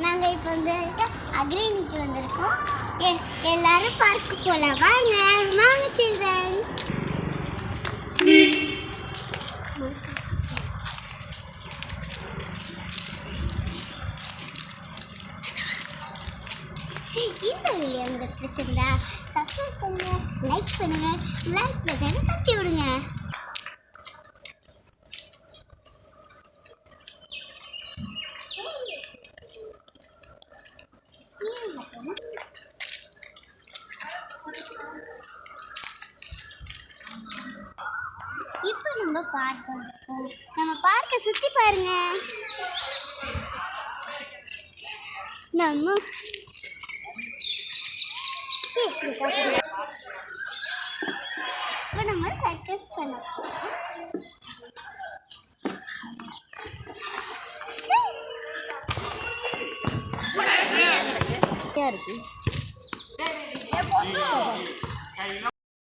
நாங்கள் இப்போ வந்து அக்ரினிக்கு வந்திருக்கோம். எல்லாரும் பார்க்கு போகலாம். வாங்க வாங்க சில்ட்ரன். இந்த வீடியோ உங்களுக்கு பிடிச்சிருந்தா சப்ஸ்கிரைப் பண்ணுங்க, லைக் பண்ணுங்க, லைக் பட்டனை தட்டி விடுங்க. இப்போ நம்ம பார்க்க இருக்கோம். நம்ம பார்க்க சுற்றி பாருங்க. நம்ம இப்போ நம்ம சர்க்கஸ் பண்ண இருக்கு.